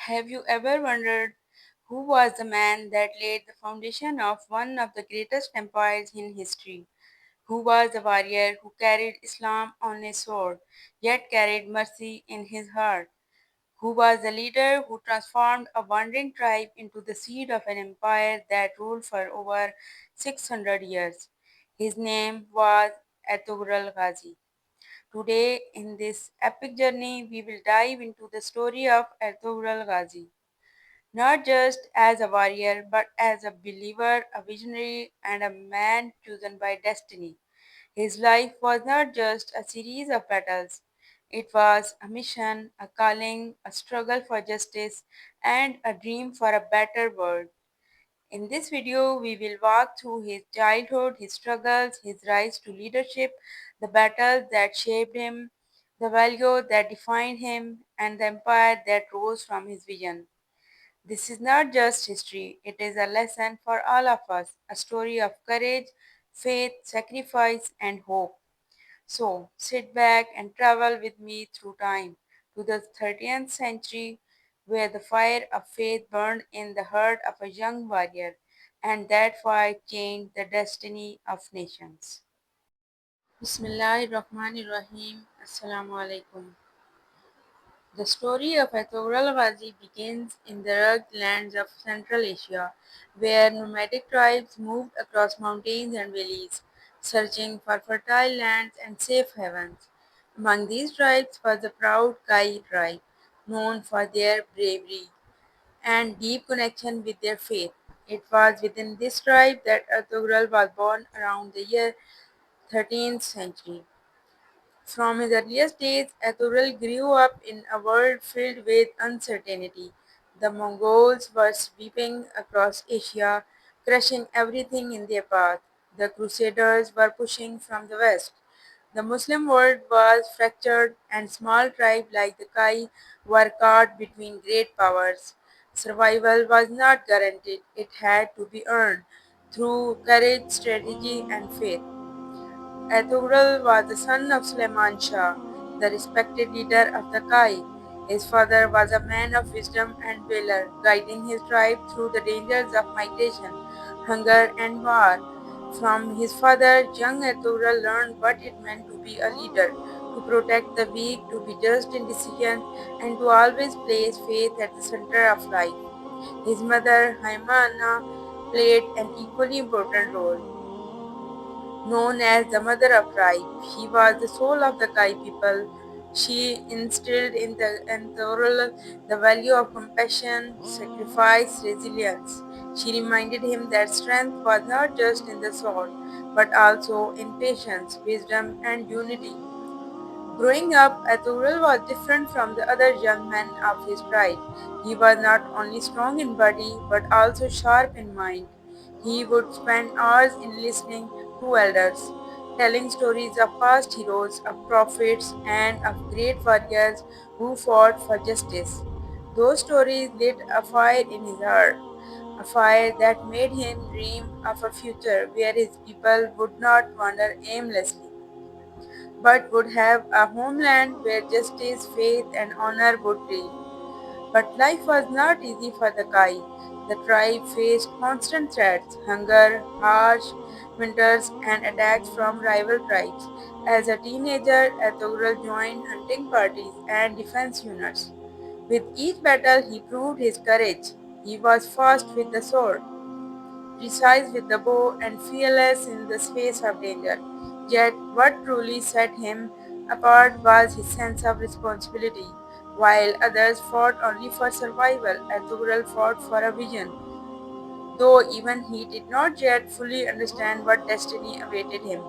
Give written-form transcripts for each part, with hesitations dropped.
Have you ever wondered who was the man that laid the foundation of one of the greatest empires in history? Who was the warrior who carried Islam on his sword, yet carried mercy in his heart? Who was the leader who transformed a wandering tribe into the seed of an empire that ruled for over 600 years? His name was Ertugrul Ghazi. Today, in this epic journey, we will dive into the story of Ertugrul Ghazi, not just as a warrior, but as a believer, a visionary, and a man chosen by destiny. His life was not just a series of battles, it was a mission, a calling, a struggle for justice, and a dream for a better world. In this video, we will walk through his childhood, his struggles, his rise to leadership, the battles that shaped him, the value that defined him, and the empire that rose from his vision. This is not just history, it is a lesson for all of us, a story of courage, faith, sacrifice, and hope. So, sit back and travel with me through time to the 13th century, where the fire of faith burned in the heart of a young warrior, and that fire changed the destiny of nations. Bismillahirrahmanirrahim. Assalamu alaikum. The story of Etogrul Ghazi begins in the rugged lands of Central Asia, where nomadic tribes moved across mountains and valleys, searching for fertile lands and safe havens. Among these tribes was the proud Kai tribe, known for their bravery and deep connection with their faith. It was within this tribe that Ertugrul was born around the year 13th century. From his earliest days, Ertugrul grew up in a world filled with uncertainty. The Mongols were sweeping across Asia, crushing everything in their path. The Crusaders were pushing from the west. The Muslim world was fractured, and small tribes like the Kai were caught between great powers. Survival was not guaranteed, it had to be earned through courage, strategy, and faith. Ertugrul was the son of Suleiman Shah, the respected leader of the Kai. His father was a man of wisdom and valor, guiding his tribe through the dangers of migration, hunger, and war. From his father, young Ertugrul learned what it meant to be a leader, to protect the weak, to be just in decisions, and to always place faith at the center of life. His mother, Haimana, played an equally important role. Known as the Mother of Tribe, she was the soul of the Kai people. She instilled in the Enthorol the value of compassion, sacrifice, resilience. She reminded him that strength was not just in the sword, but also in patience, wisdom, and unity. Growing up, Aturul was different from the other young men of his tribe. He was not only strong in body, but also sharp in mind. He would spend hours in listening to elders, telling stories of past heroes, of prophets, and of great warriors who fought for justice. Those stories lit a fire in his heart, a fire that made him dream of a future where his people would not wander aimlessly, but would have a homeland where justice, faith, and honor would reign. But life was not easy for the Kai. The tribe faced constant threats, hunger, harsh winters, and attacks from rival tribes. As a teenager, Ertugrul joined hunting parties and defense units. With each battle, he proved his courage. He was fast with the sword, precise with the bow, and fearless in the face of danger. Yet, what truly set him apart was his sense of responsibility. While others fought only for survival, Ertugrul fought for a vision, though even he did not yet fully understand what destiny awaited him.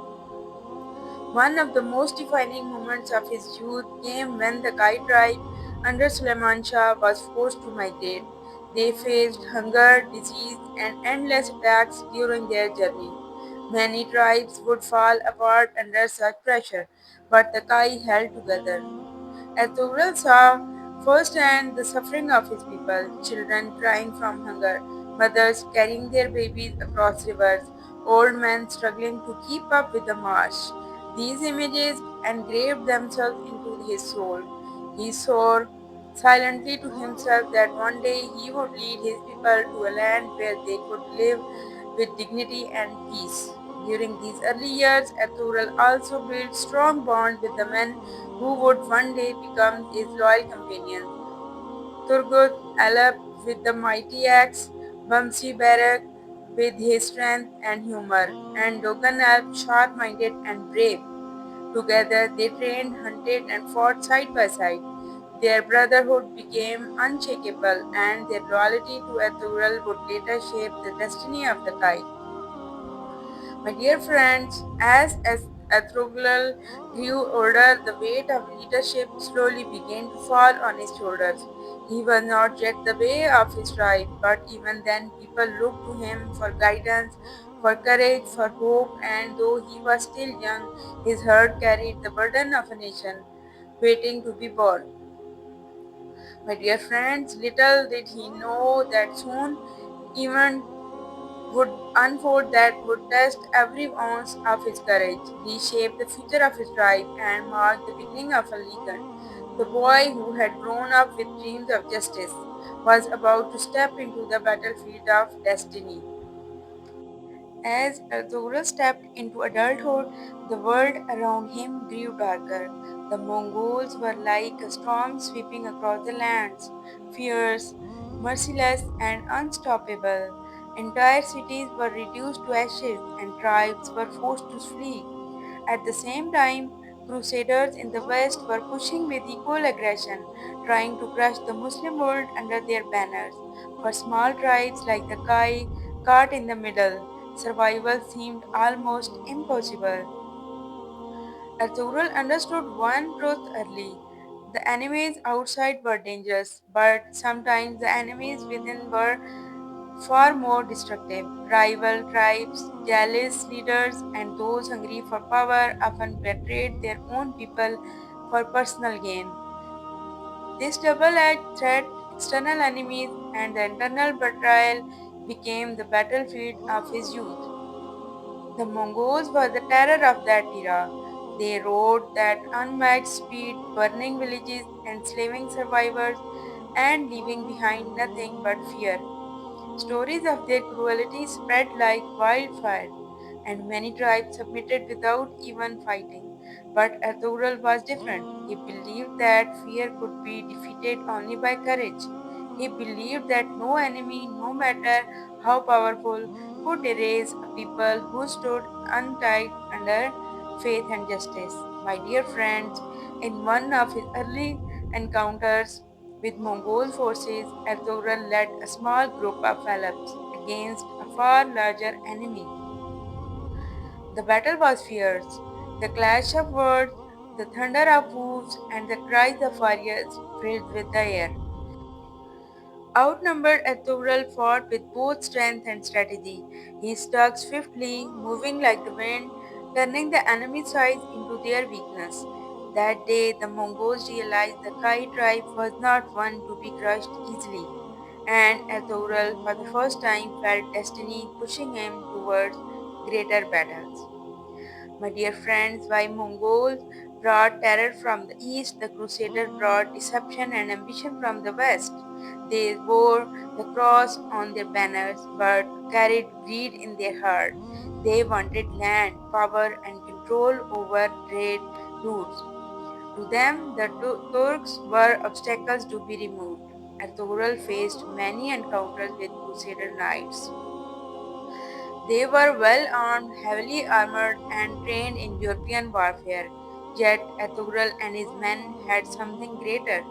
One of the most defining moments of his youth came when the Kai tribe under Suleiman Shah was forced to migrate. They faced hunger, disease, and endless attacks during their journey. Many tribes would fall apart under such pressure, but the Kai held together. Ertugrul saw firsthand the suffering of his people, children crying from hunger, mothers carrying their babies across rivers, old men struggling to keep up with the march. These images engraved themselves into his soul. He saw silently to himself that one day he would lead his people to a land where they could live with dignity and peace. During these early years, Arthural also built strong bonds with the men who would one day become his loyal companions. Turgut Alep with the mighty axe, Bamsi Barak with his strength and humor, and Dogan Alp sharp minded and brave. Together they trained, hunted, and fought side by side. Their brotherhood became unshakable, and their loyalty to Ertugrul would later shape the destiny of the kite. My dear friends, as Ertugrul grew older, the weight of leadership slowly began to fall on his shoulders. He was not yet the way of his tribe, but even then people looked to him for guidance, for courage, for hope, and though he was still young, his heart carried the burden of a nation waiting to be born. My dear friends, little did he know that soon even would unfold that would test every ounce of his courage, reshape the future of his tribe, and mark the beginning of a legend. The boy who had grown up with dreams of justice was about to step into the battlefield of destiny. As Ertugrul stepped into adulthood, the world around him grew darker. The Mongols were like a storm sweeping across the lands, fierce, merciless, and unstoppable. Entire cities were reduced to ashes, and tribes were forced to flee. At the same time, crusaders in the west were pushing with equal aggression, trying to crush the Muslim world under their banners. For small tribes like the Kai, caught in the middle, survival seemed almost impossible. Ertugrul understood one truth early. The enemies outside were dangerous, but sometimes the enemies within were far more destructive. Rival tribes, jealous leaders, and those hungry for power often betrayed their own people for personal gain. This double edged threat, external enemies, and the internal betrayal became the battlefield of his youth. The Mongols were the terror of that era. They rode that unmatched speed, burning villages, enslaving survivors, and leaving behind nothing but fear. Stories of their cruelty spread like wildfire, and many tribes submitted without even fighting. But Ertugrul was different. He believed that fear could be defeated only by courage. He believed that no enemy, no matter how powerful, could erase a people who stood untied under faith and justice. My dear friends, in one of his early encounters with Mongol forces, Ertugrul led a small group of Alps against a far larger enemy. The battle was fierce. The clash of words, the thunder of hooves, and the cries of warriors filled with the air. Outnumbered, Ertugrul fought with both strength and strategy. He struck swiftly, moving like the wind, turning the enemy's size into their weakness. That day, the Mongols realized the Kai tribe was not one to be crushed easily, and Ertugrul, for the first time, felt destiny pushing him towards greater battles. My dear friends, while Mongols brought terror from the east, the Crusaders brought deception and ambition from the west. They wore the cross on their banners but carried greed in their heart. They wanted land, power, and control over trade routes. To them, the Turks were obstacles to be removed. Ertugrul faced many encounters with Crusader knights. They were well armed, heavily armored, and trained in European warfare. Yet Ertugrul and his men had something greater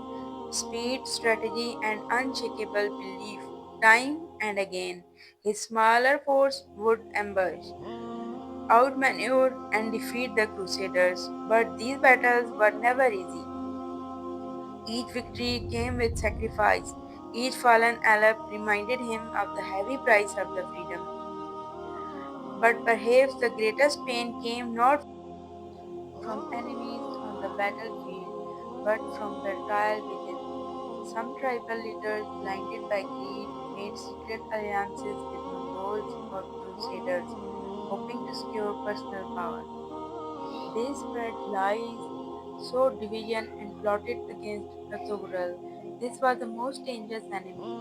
speed, strategy, and unshakable belief. Time and again, his smaller force would ambush, outmaneuver, and defeat the Crusaders. But these battles were never easy. Each victory came with sacrifice. Each fallen Arab reminded him of the heavy price of the freedom. But perhaps the greatest pain came not from enemies on the battlefield, but from the trial within. Some tribal leaders, blinded by greed, made secret alliances with Mongols or Crusaders, hoping to secure personal power. They spread lies, sowed division, and plotted against Ertugrul. This was the most dangerous enemy,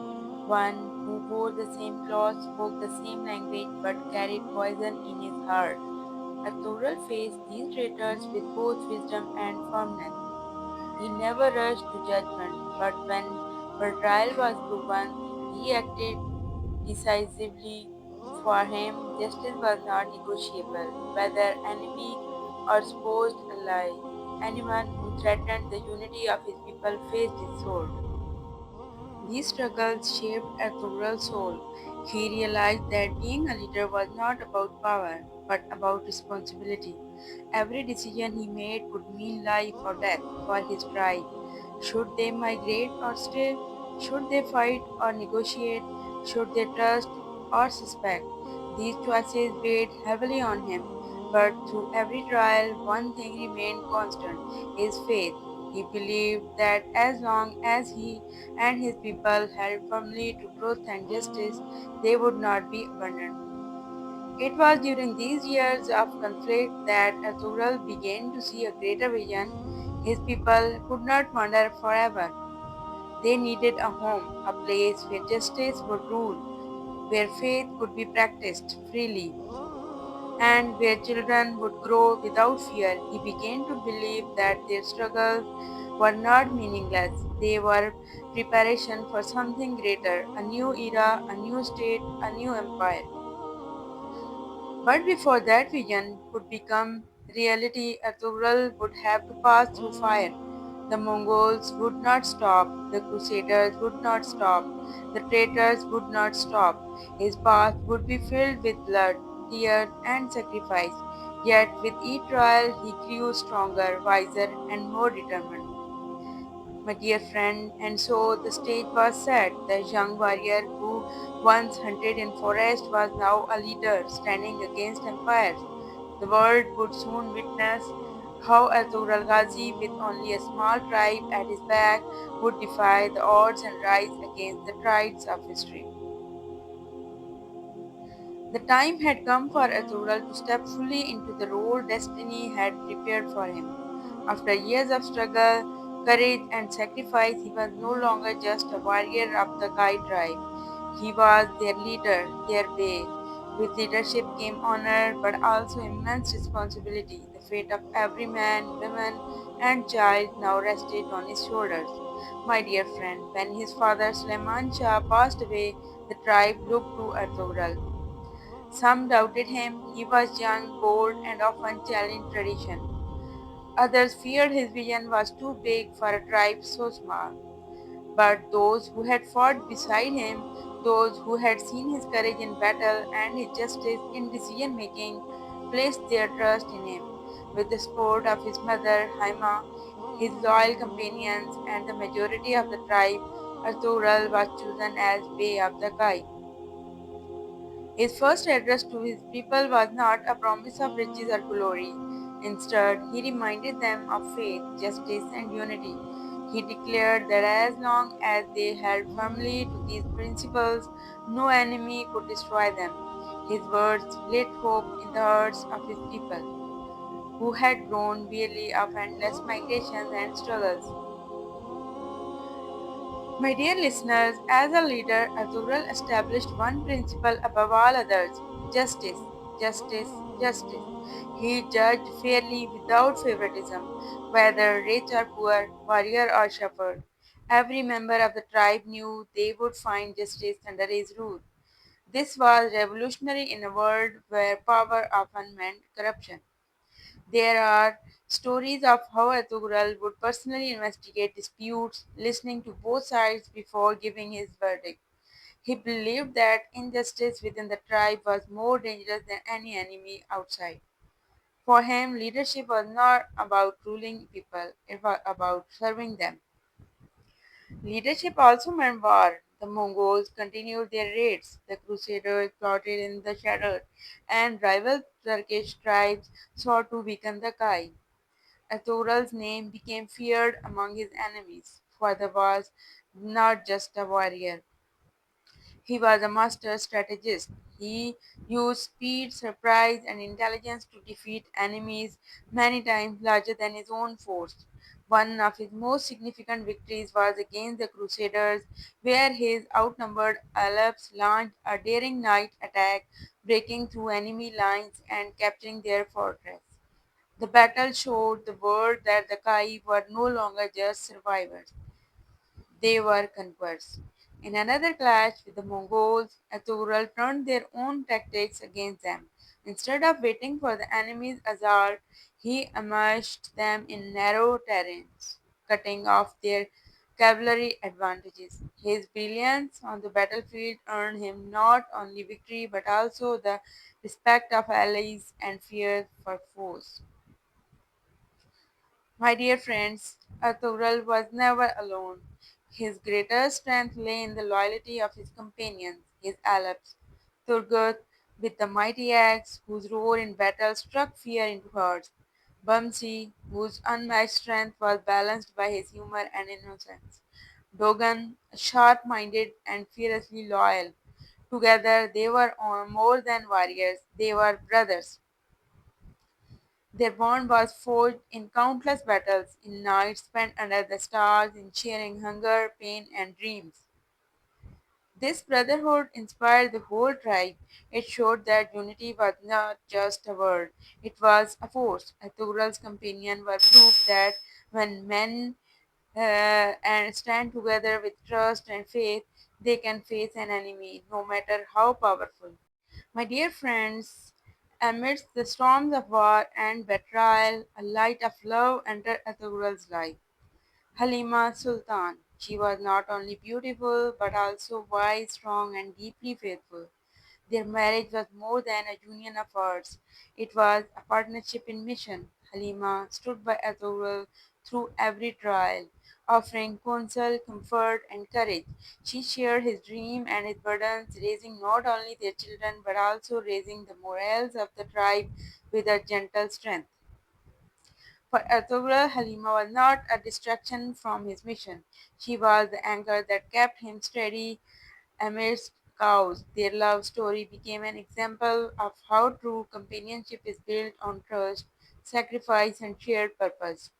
one who wore the same clothes, spoke the same language, but carried poison in his heart. Arturo faced these traitors with both wisdom and firmness. He never rushed to judgment, but when betrayal was proven, he acted decisively. For him, justice was not negotiable, whether enemy or supposed ally. Anyone who threatened the unity of his people faced his sword. These struggles shaped Arturo's soul. He realized that being a leader was not about power, but about responsibility. Every decision he made could mean life or death for his tribe. Should they migrate or stay? Should they fight or negotiate? Should they trust or suspect? These choices weighed heavily on him, but through every trial, one thing remained constant: his faith. He believed that as long as he and his people held firmly to truth and justice, they would not be abandoned. It was during these years of conflict that Arturo began to see a greater vision. His people could not wander forever. They needed a home, a place where justice would rule, where faith could be practiced freely, and where children would grow without fear. He began to believe that their struggles were not meaningless. They were preparation for something greater, a new era, a new state, a new empire. But before that vision could become reality, Ertugrul would have to pass through fire. The Mongols would not stop, the Crusaders would not stop, the traitors would not stop. His path would be filled with blood, tears, and sacrifice. Yet with each trial he grew stronger, wiser, and more determined. My dear friend, and so the stage was set. The young warrior who once hunted in forest was now a leader standing against empires. The world would soon witness how Artur al-Ghazi, with only a small tribe at his back, would defy the odds and rise against the tides of history. The time had come for Arturo to step fully into the role destiny had prepared for him. After years of struggle, courage, and sacrifice, he was no longer just a warrior of the Kai tribe. He was their leader, their bay. With leadership came honor, but also immense responsibility. The fate of every man, woman, and child now rested on his shoulders. My dear friend, when his father Suleiman Shah passed away, the tribe looked to Artugrul. Some doubted him; he was young, bold, and often challenged tradition. Others feared his vision was too big for a tribe so small. But those who had fought beside him, those who had seen his courage in battle and his justice in decision making, placed their trust in him. With the support of his mother, Haima, his loyal companions, and the majority of the tribe, Artural was chosen as Bey of the Kai. His first address to his people was not a promise of riches or glory. Instead, he reminded them of faith, justice, and unity. He declared that as long as they held firmly to these principles, no enemy could destroy them. His words lit hope in the hearts of his people, who had grown weary of endless migrations and struggles. My dear listeners, as a leader, Azurul established one principle above all others: justice, justice, justice. He judged fairly without favoritism, whether rich or poor, warrior or shepherd. Every member of the tribe knew they would find justice under his rule. This was revolutionary in a world where power often meant corruption. There are stories of how Ertugrul would personally investigate disputes, listening to both sides before giving his verdict. He believed that injustice within the tribe was more dangerous than any enemy outside. For him, leadership was not about ruling people, it was about serving them. Leadership also meant war. The Mongols continued their raids, the Crusaders plotted in the shadows, and rival Turkish tribes sought to weaken the Kai. Athoral's name became feared among his enemies, for he was not just a warrior. He was a master strategist. He used speed, surprise, and intelligence to defeat enemies many times larger than his own force. One of his most significant victories was against the Crusaders, where his outnumbered Alps launched a daring night attack, breaking through enemy lines and capturing their fortress. The battle showed the world that the Kai were no longer just survivors, they were conquerors. In another clash with the Mongols, Ertugrul turned their own tactics against them. Instead of waiting for the enemy's assault, he ambushed them in narrow terrains, cutting off their cavalry advantages. His brilliance on the battlefield earned him not only victory but also the respect of allies and fear for foes. My dear friends, Artugral was never alone. His greatest strength lay in the loyalty of his companions, his Alps. Turgut, with the mighty axe, whose roar in battle struck fear into hearts. Bumsi, whose unmatched strength was balanced by his humor and innocence. Dogan, sharp-minded and fiercely loyal. Together, they were more than warriors; they were brothers. Their bond was forged in countless battles, in nights spent under the stars, in sharing hunger, pain, and dreams. This brotherhood inspired the whole tribe. It showed that unity was not just a word, it was a force. Artugral's companions were proof that when men and stand together with trust and faith, they can face an enemy, no matter how powerful. My dear friends, amidst the storms of war and betrayal, a light of love entered Atagural's life. Halima Sultan. She was not only beautiful but also wise, strong, and deeply faithful. Their marriage was more than a union of words, it was a partnership in mission. Halima stood by Azurul through every trial, offering counsel, comfort, and courage. She shared his dream and his burdens, raising not only their children but also raising the morals of the tribe with a gentle strength. For Ertugrul, Halima was not a distraction from his mission. She was the anchor that kept him steady amidst chaos. Their love story became an example of how true companionship is built on trust, sacrifice, and shared purpose.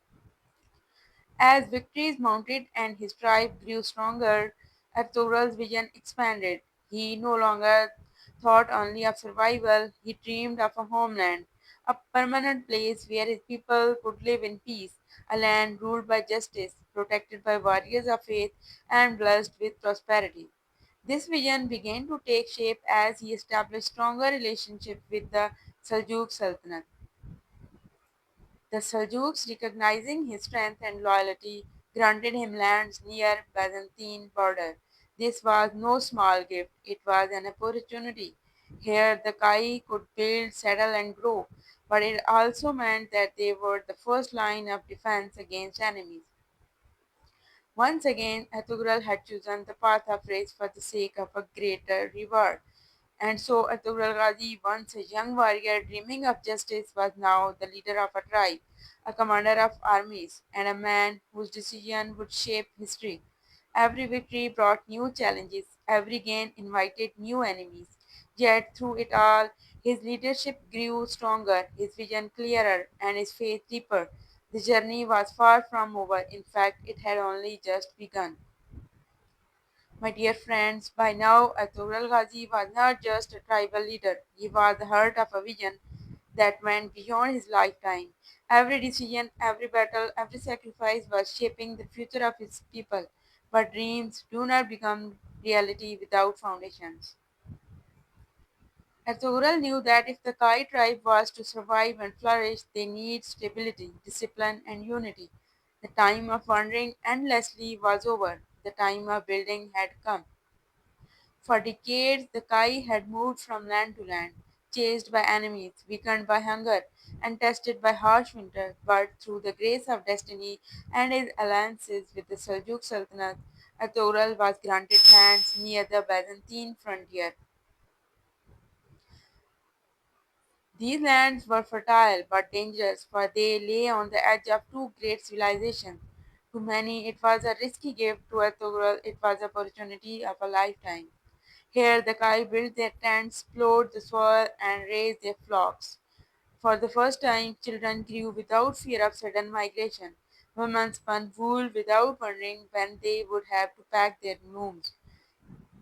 As victories mounted and his tribe grew stronger, Artural's vision expanded. He no longer thought only of survival, he dreamed of a homeland, a permanent place where his people could live in peace, a land ruled by justice, protected by warriors of faith, and blessed with prosperity. This vision began to take shape as he established stronger relationships with the Seljuk Sultanate. The Seljuks, recognizing his strength and loyalty, granted him lands near Byzantine border. This was no small gift, it was an opportunity. Here the Kai could build, settle and grow, but it also meant that they were the first line of defense against enemies. Once again, Ertugrul had chosen the path of race for the sake of a greater reward. And so Ertugrul Ghazi, once a young warrior dreaming of justice, was now the leader of a tribe, a commander of armies, and a man whose decision would shape history. Every victory brought new challenges, every gain invited new enemies. Yet through it all, his leadership grew stronger, his vision clearer, and his faith deeper. The journey was far from over. In fact, it had only just begun. My dear friends, by now Atul Ghazi was not just a tribal leader, he was the heart of a vision that went beyond his lifetime. Every decision, every battle, every sacrifice was shaping the future of his people. But dreams do not become reality without foundations. Ertugrul knew that if the Kai tribe was to survive and flourish, they need stability, discipline, and unity. The time of wandering endlessly was over. The time of building had come. For decades, the Kai had moved from land to land, chased by enemies, weakened by hunger, and tested by harsh winter. But through the grace of destiny and his alliances with the Seljuk Sultanate, Ertugrul was granted lands near the Byzantine frontier. These lands were fertile but dangerous, for they lay on the edge of two great civilizations. To many, it was a risky gift. To Ertugrul, it was the opportunity of a lifetime. Here, the Kai built their tents, plowed the soil, and raised their flocks. For the first time, children grew without fear of sudden migration. Women spun wool without wondering when they would have to pack their looms.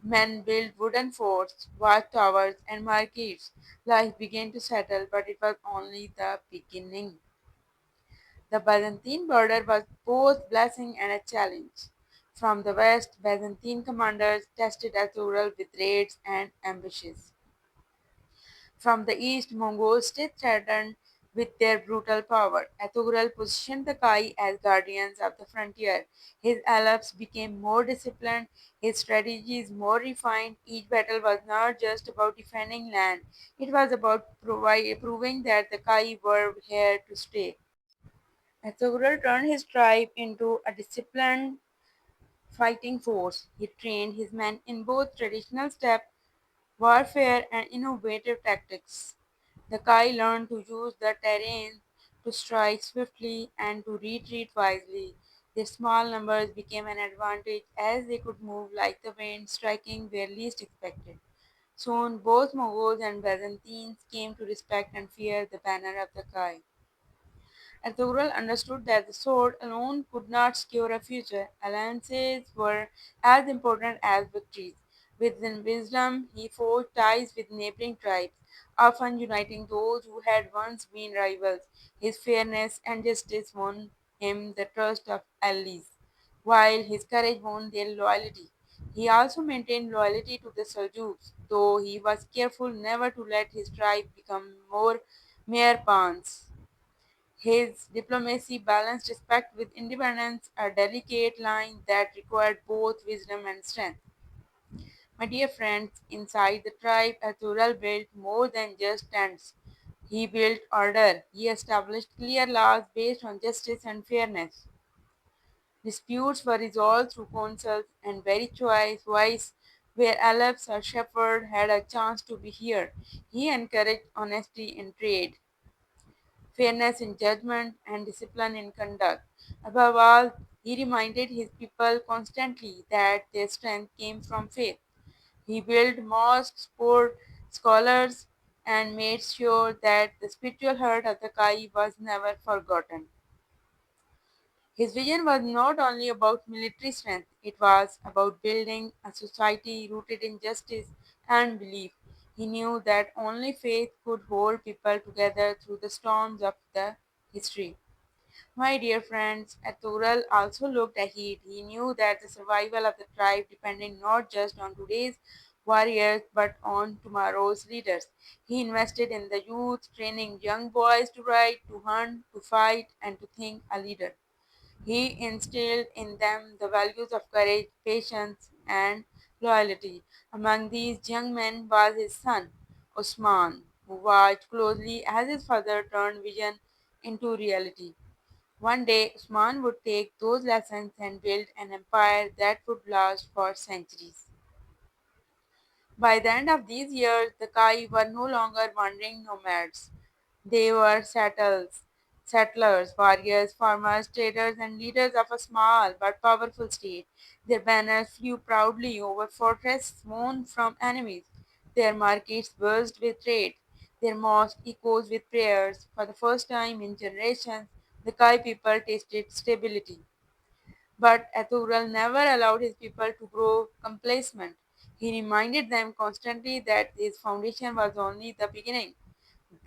Men built wooden forts, watchtowers, and markets. Life began to settle, but it was only the beginning. The Byzantine border was both blessing and a challenge. From the west, Byzantine commanders tested Athurul with raids and ambushes. From the east, Mongols still threatened with their brutal power. Ertugrul positioned the Kai as guardians of the frontier. His allies became more disciplined, his strategies more refined. Each battle was not just about defending land, it was about proving that the Kai were here to stay. Ertugrul turned his tribe into a disciplined fighting force. He trained his men in both traditional steppe warfare and innovative tactics. The Kai learned to use the terrain to strike swiftly and to retreat wisely. Their small numbers became an advantage as they could move like the wind, striking where least expected. Soon, both Mongols and Byzantines came to respect and fear the banner of the Kai. Ertugrul understood that the sword alone could not secure a future. Alliances were as important as victories. With wisdom, he forged ties with neighboring tribes, often uniting those who had once been rivals. His fairness and justice won him the trust of allies, while his courage won their loyalty. He also maintained loyalty to the Seljuks, though he was careful never to let his tribe become more mere pawns. His diplomacy balanced respect with independence, a delicate line that required both wisdom and strength. My dear friends, inside the tribe, Athural built more than just tents. He built order. He established clear laws based on justice and fairness. Disputes were resolved through councils and very wise where Aleph or shepherd had a chance to be heard. He encouraged honesty in trade, fairness in judgment, and discipline in conduct. Above all, he reminded his people constantly that their strength came from faith. He built mosques, poured scholars, and made sure that the spiritual heart of the Kai was never forgotten. His vision was not only about military strength, it was about building a society rooted in justice and belief. He knew that only faith could hold people together through the storms of the history. My dear friends, Arturo also looked ahead. He knew that the survival of the tribe depended not just on today's warriors but on tomorrow's leaders. He invested in the youth, training young boys to ride, to hunt, to fight, and to think a leader. He instilled in them the values of courage, patience, and loyalty. Among these young men was his son, Osman, who watched closely as his father turned vision into reality. One day, Usman would take those lessons and build an empire that would last for centuries. By the end of these years, the Kai were no longer wandering nomads. They were settlers, warriors, farmers, traders, and leaders of a small but powerful state. Their banners flew proudly over fortresses won from enemies. Their markets buzzed with trade. Their mosques echoed with prayers. For the first time in generations, the Kai people tasted stability. But Ethural never allowed his people to grow complacent. He reminded them constantly that his foundation was only the beginning.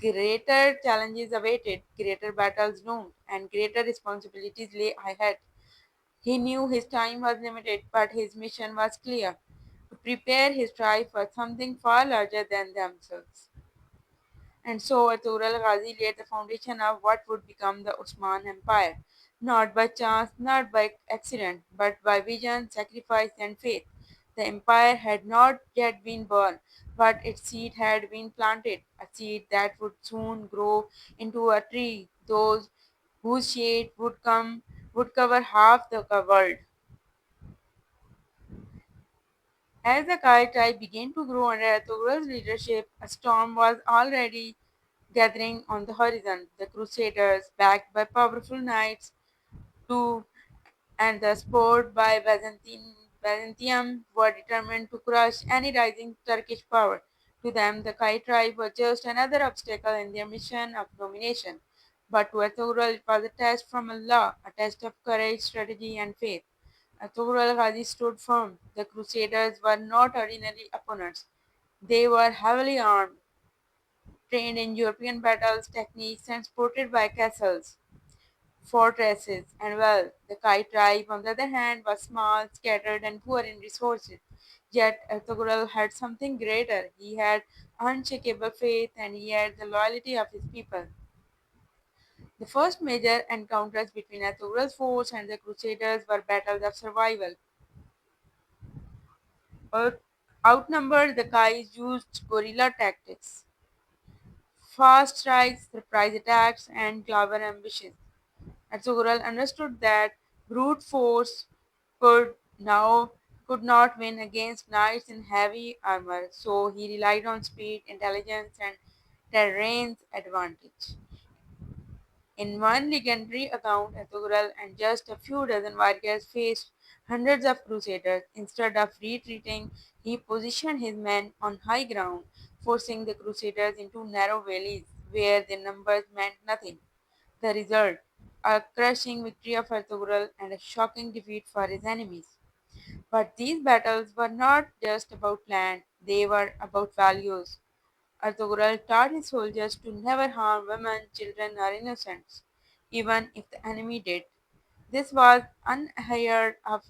Greater challenges awaited, greater battles loomed, and greater responsibilities lay ahead. He knew his time was limited, but his mission was clear to prepare his tribe for something far larger than themselves. And so Arturo Ghazi laid the foundation of what would become the Osman Empire, not by chance, not by accident, but by vision, sacrifice, and faith. The empire had not yet been born, but its seed had been planted, a seed that would soon grow into a tree, those whose shade would cover half the world. As the Kai tribe began to grow under Arturo's leadership, a storm was already gathering on the horizon. The Crusaders, backed by powerful knights, too, and the spurred by Byzantium, were determined to crush any rising Turkish power. To them, the Kai tribe was just another obstacle in their mission of domination. But to Ertugrul, it was a test from Allah, a test of courage, strategy, and faith. Ertugrul Ghazi stood firm. The Crusaders were not ordinary opponents. They were heavily armed, trained in European battles techniques, and supported by castles, fortresses, and wealth. The Kai tribe, on the other hand, was small, scattered, and poor in resources. Yet Ertugrul had something greater. He had unshakable faith and he had the loyalty of his people. The first major encounters between Ertugrul's force and the Crusaders were battles of survival. Outnumbered, the Kais used guerrilla tactics, fast strikes, surprise attacks, and clever ambushes. Ertugrul understood that brute force could now could not win against knights in heavy armor, so he relied on speed, intelligence, and terrain's advantage. In one legendary account, Ertugrul and just a few dozen warriors faced hundreds of crusaders. Instead of retreating, he positioned his men on high ground, forcing the crusaders into narrow valleys where their numbers meant nothing. The result, a crushing victory of Ertugrul and a shocking defeat for his enemies. But these battles were not just about land, they were about values. Ertugrul taught his soldiers to never harm women, children, or innocents, even if the enemy did. This was unheard of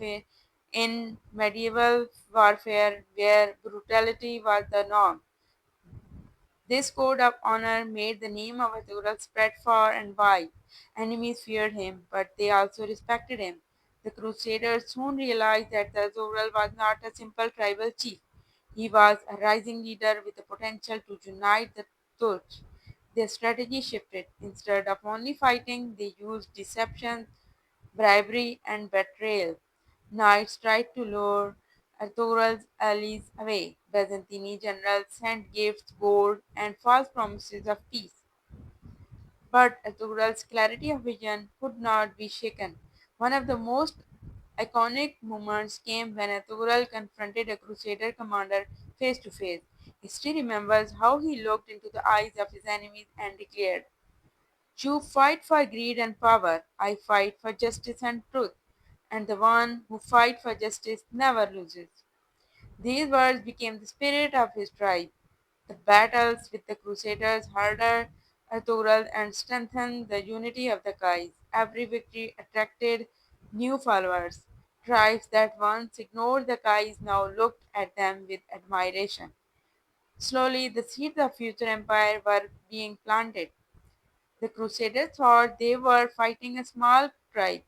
in medieval warfare where brutality was the norm. This code of honor made the name of Ertugrul spread far and wide. Enemies feared him, but they also respected him. The Crusaders soon realized that Ertugrul was not a simple tribal chief. He was a rising leader with the potential to unite the Turks. Their strategy shifted. Instead of only fighting, they used deception, bribery, and betrayal. Knights tried to lure Artugril's allies away. Byzantine generals sent gifts, gold, and false promises of peace. But Artugril's clarity of vision could not be shaken. One of the most iconic moments came when Artugral confronted a Crusader commander face to face. History remembers how he looked into the eyes of his enemies and declared, "You fight for greed and power. I fight for justice and truth. And the one who fights for justice never loses." These words became the spirit of his tribe. The battles with the Crusaders hardened Artugral and strengthened the unity of the Kais. Every victory attracted new followers. Tribes that once ignored the Kais now looked at them with admiration. Slowly, the seeds of future empire were being planted. The Crusaders thought they were fighting a small tribe.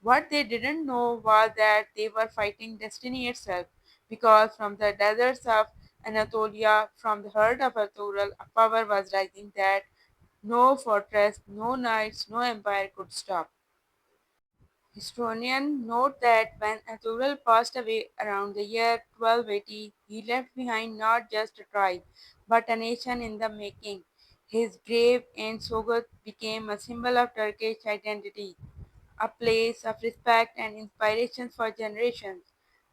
What they didn't know was that they were fighting destiny itself, because from the deserts of Anatolia, from the heart of Artugrul, a power was rising that no fortress, no knights, no empire could stop. Historians note that when Artugrul passed away around the year 1280, he left behind not just a tribe, but a nation in the making. His grave in Sogut became a symbol of Turkish identity, a place of respect and inspiration for generations.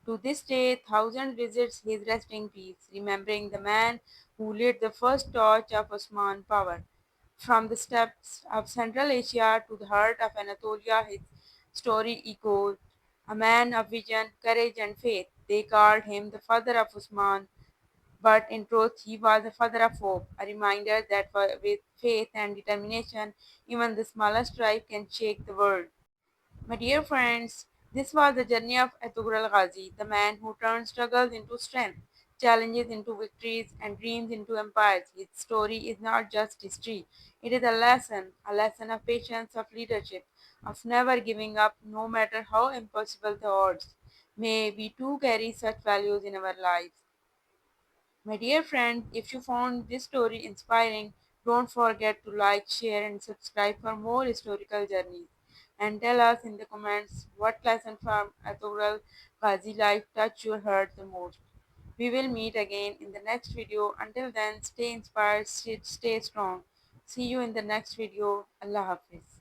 To this day, thousands visit his resting place, remembering the man who lit the first torch of Osman power. From the steppes of Central Asia to the heart of Anatolia, his story echoes. A man of vision, courage, and faith. They called him the father of Usman, but in truth, he was the father of hope, a reminder that with faith and determination, even the smallest tribe can shake the world. My dear friends, this was the journey of Ertugrul Ghazi, the man who turned struggles into strength, challenges into victories, and dreams into empires. His story is not just history, it is a lesson of patience, of leadership, of never giving up no matter how impossible the odds. May we too carry such values in our lives. My dear friend, if you found this story inspiring, don't forget to like, share, and subscribe for more historical journeys. And tell us in the comments what lesson from Artugrul Ghazi life touched your heart the most. We will meet again in the next video. Until then, stay inspired, stay strong. See you in the next video. Allah Hafiz.